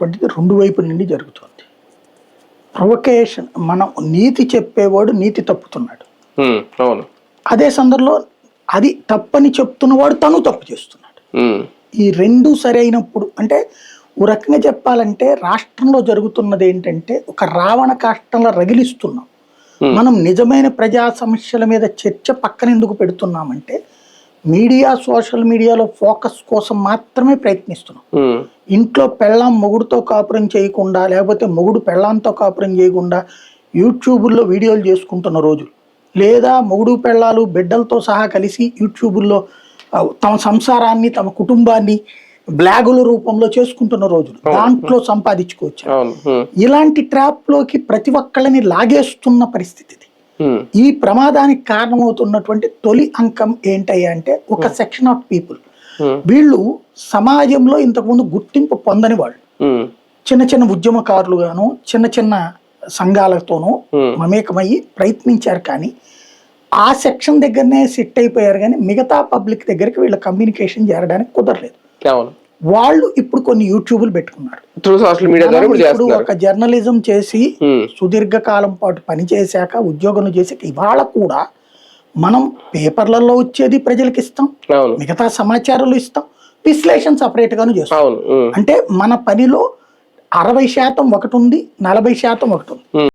అనేటువంటిది రెండు వైపుల నుండి జరుగుతుంది. ప్రొవకేషన్, మనం నీతి చెప్పేవాడు నీతి తప్పుతున్నాడు, అవును. అదే సందర్భంలో అది తప్పని చెప్తున్నవాడు తను తప్పు చేస్తున్నాడు. ఈ రెండు సరైనప్పుడు అంటే ఓ రకంగా చెప్పాలంటే రాష్ట్రంలో జరుగుతున్నది ఏంటంటే ఒక రావణ కాష్టంలో రగిలిస్తున్నాం. మనం నిజమైన ప్రజా సమస్యల మీద చర్చ పక్కన ఎందుకు పెడుతున్నామంటే మీడియా, సోషల్ మీడియాలో ఫోకస్ కోసం మాత్రమే ప్రయత్నిస్తున్నాం. ఇంట్లో పెళ్ళాం మొగుడుతో కాపురం చేయకుండా, లేకపోతే మొగుడు పెళ్ళాంతో కాపురం చేయకుండా యూట్యూబుల్లో వీడియోలు చేసుకుంటున్న రోజులు, లేదా మొగుడు పెళ్ళాలు బిడ్డలతో సహా కలిసి యూట్యూబుల్లో తమ సంసారాన్ని, తమ కుటుంబాన్ని బ్లాగుల రూపంలో చేసుకుంటున్న రోజులు, దాంట్లో సంపాదించుకోవచ్చు. ఇలాంటి ట్రాప్ లోకి ప్రతి ఒక్కళ్ళని లాగేస్తున్న పరిస్థితి. ఈ ప్రమాదానికి కారణమవుతున్నటువంటి తొలి అంకం ఏంటయ్యా అంటే ఒక సెక్షన్ ఆఫ్ పీపుల్, వీళ్ళు సమాజంలో ఇంతకుముందు గుర్తింపు పొందని వాళ్ళు, చిన్న చిన్న ఉద్యమకారులు గాను చిన్న చిన్న సంఘాలతోనూ మమేకమయ్యి ప్రయత్నించారు. కానీ ఆ సెక్షన్ దగ్గరనే సెట్ అయిపోయారు, కానీ మిగతా పబ్లిక్ దగ్గరికి వీళ్ళ కమ్యూనికేషన్ చేరడానికి కుదరలేదు. వాళ్ళు ఇప్పుడు కొన్ని యూట్యూబ్లు పెట్టుకున్నారు. ఇప్పుడు ఒక జర్నలిజం చేసి సుదీర్ఘ కాలం పాటు పనిచేశాక, ఉద్యోగం చేసాక ఇవాళ కూడా మనం పేపర్లలో వచ్చేది ప్రజలకు ఇస్తాం, మిగతా సమాచారాలు ఇస్తాం, విశ్లేషణ సపరేట్ గాను చేస్తాం. అంటే మన పనిలో 60% ఒకటి ఉంది, 40% ఒకటి ఉంది.